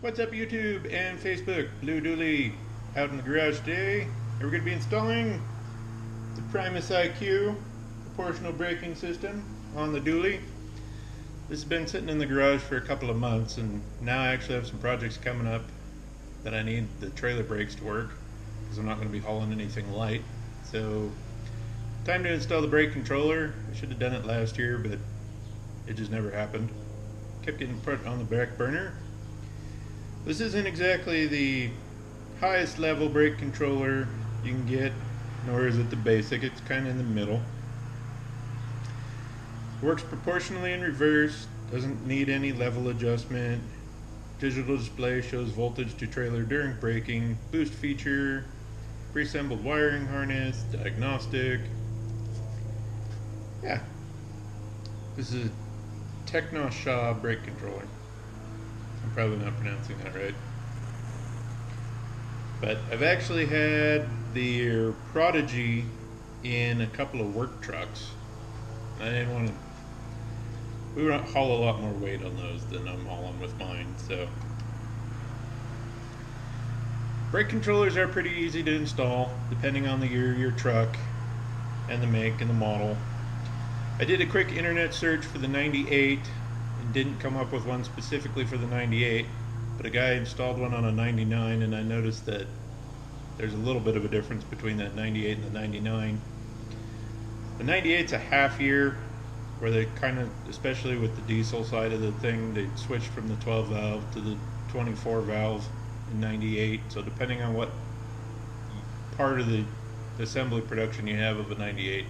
What's up YouTube and Facebook? Blue Dooley out in the garage today. We're going to be installing the Primus IQ proportional braking system on the dually. This has been sitting in the garage for a couple of months, and now I actually have some projects coming up that I need the trailer brakes to work because I'm not going to be hauling anything light. So time to install the brake controller. I should have done it last year, but it just never happened. Kept getting put on the back burner. This isn't exactly the highest level brake controller you can get, nor is it the basic. It's kind of in the middle. Works proportionally in reverse, doesn't need any level adjustment. Digital display shows voltage to trailer during braking, boost feature, pre-assembled wiring harness, diagnostic. Yeah, this is a Technoshaw brake controller. I'm probably not pronouncing that right. But I've actually had the Prodigy in a couple of work trucks. I didn't want to. We would haul a lot more weight on those than I'm hauling with mine. So brake controllers are pretty easy to install, depending on the year of your truck and the make and the model. I did a quick internet search for the 98 and didn't come up with one specifically for the 98, but a guy installed one on a 99, and I noticed that there's a little bit of a difference between that 98 and the 99. The 98's a half year, where they kind of, especially with the diesel side of the thing, they switched from the 12 valve to the 24 valve in 98. So depending on what part of the assembly production you have of a 98,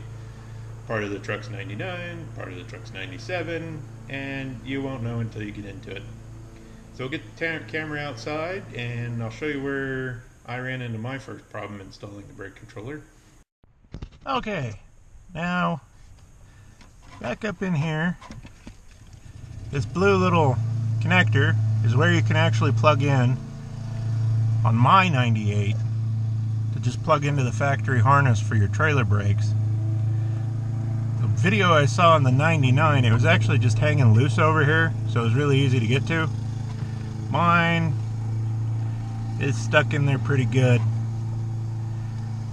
part of the truck's 99, part of the truck's 97, and you won't know until you get into it. So we'll get the camera outside and I'll show you where I ran into my first problem installing the brake controller. Okay, now back up in here, this blue little connector is where you can actually plug in on my 98 to just plug into the factory harness for your trailer brakes. The video I saw on the 99, it was actually just hanging loose over here, so it was really easy to get to. Mine is stuck in there pretty good.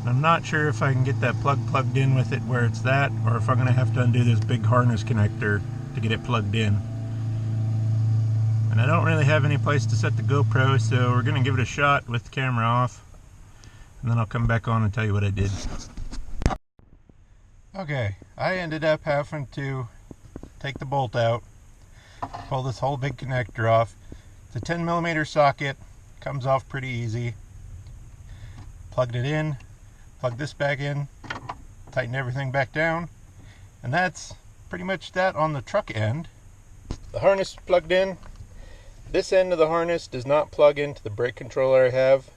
I'm not sure if I can get that plug plugged in with it where it's that, or if I'm going to have to undo this big harness connector to get it plugged in. And I don't really have any place to set the GoPro, so we're going to give it a shot with the camera off, and then I'll come back on and tell you what I did. Okay, I ended up having to take the bolt out, pull this whole big connector off. It's a 10mm socket, comes off pretty easy. Plugged it in, plugged this back in, tightened everything back down, and that's pretty much that on the truck end. The harness is plugged in. This end of the harness does not plug into the brake controller I have.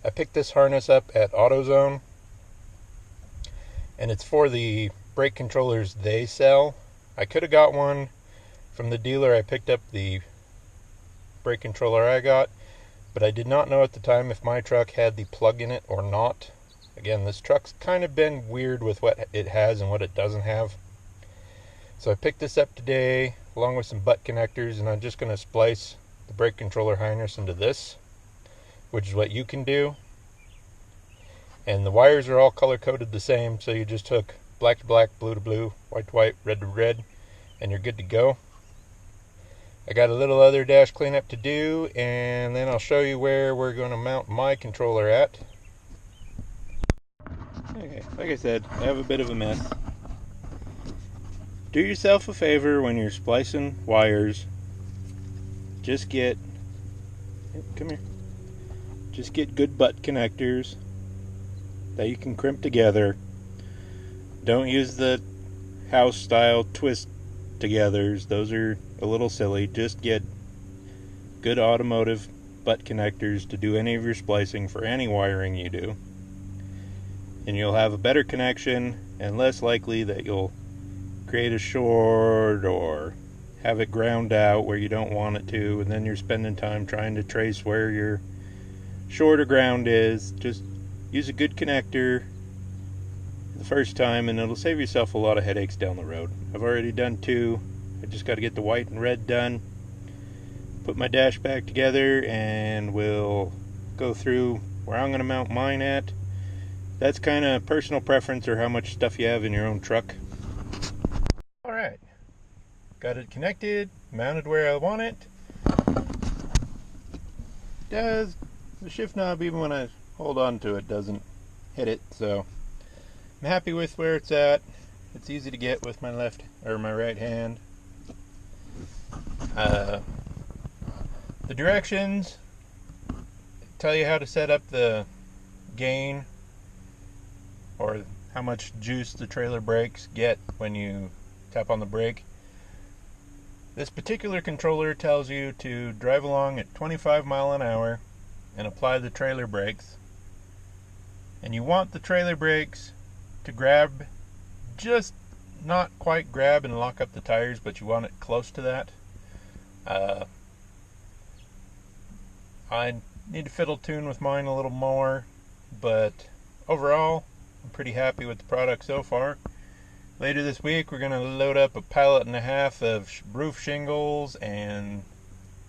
I picked this harness up at AutoZone, and it's for the brake controllers they sell. I could have got one from the dealer I picked up the brake controller I got, but I did not know at the time if my truck had the plug in it or not. Again, this truck's kind of been weird with what it has and what it doesn't have. So I picked this up today along with some butt connectors, and I'm just going to splice the brake controller harness into this, which is what you can do. And the wires are all color coded the same, so you just hook black to black, blue to blue, white to white, red to red, and you're good to go. I got a little other dash cleanup to do, and then I'll show you where we're going to mount my controller at. Okay, like I said, I have a bit of a mess. Do yourself a favor when you're splicing wires. Just get, come here, just get good butt connectors that you can crimp together. Don't use the house style twist togethers, those are a little silly. Just get good automotive butt connectors to do any of your splicing for any wiring you do, and you'll have a better connection and less likely that you'll create a short or have it ground out where you don't want it to, and then you're spending time trying to trace where your short or ground is. Just use a good connector the first time, and it'll save yourself a lot of headaches down the road. I've already done two. I just got to get the white and red done, put my dash back together and we'll go through where I'm going to mount mine at. That's kind of personal preference or how much stuff you have in your own truck. Alright, got it connected, mounted where I want it. Does the shift knob, even when I hold on to it, doesn't hit it, so I'm happy with where it's at. It's easy to get with my left or my right hand. The directions tell you how to set up the gain or how much juice the trailer brakes get when you tap on the brake. This particular controller tells you to drive along at 25 miles an hour and apply the trailer brakes. And you want the trailer brakes to grab, just not quite grab and lock up the tires, but you want it close to that. I need to fiddle tune with mine a little more, but overall I'm pretty happy with the product so far. Later this week we're going to load up a pallet and a half of roof shingles and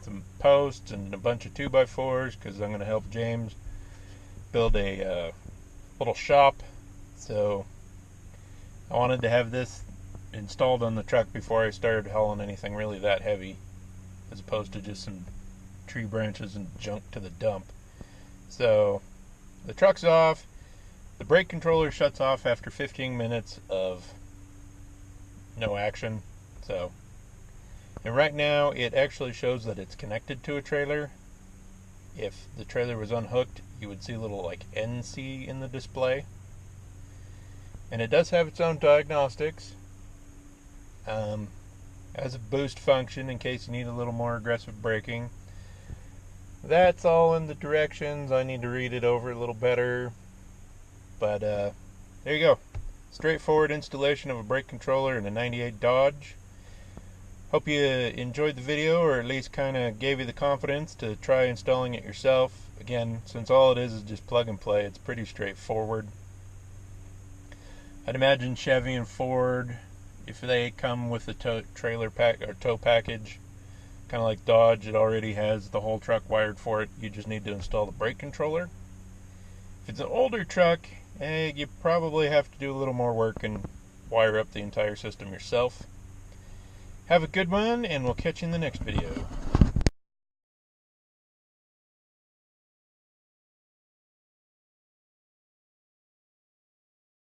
some posts and a bunch of 2x4s because I'm going to help James build a little shop. So I wanted to have this installed on the truck before I started hauling anything really that heavy, as opposed to just some tree branches and junk to the dump. So the truck's off. The brake controller shuts off after 15 minutes of no action. So, and right now it actually shows that it's connected to a trailer. If the trailer was unhooked, you would see a little like NC in the display. And it does have its own diagnostics. Has a boost function in case you need a little more aggressive braking. That's all in the directions. I need to read it over a little better. But there you go. Straightforward installation of a brake controller in a 98 Dodge. Hope you enjoyed the video, or at least kind of gave you the confidence to try installing it yourself. Again, since all it is just plug and play, it's pretty straightforward. I'd imagine Chevy and Ford, if they come with a trailer pack or tow package, kind of like Dodge, it already has the whole truck wired for it. You just need to install the brake controller. If it's an older truck, you probably have to do a little more work and wire up the entire system yourself. Have a good one, and we'll catch you in the next video.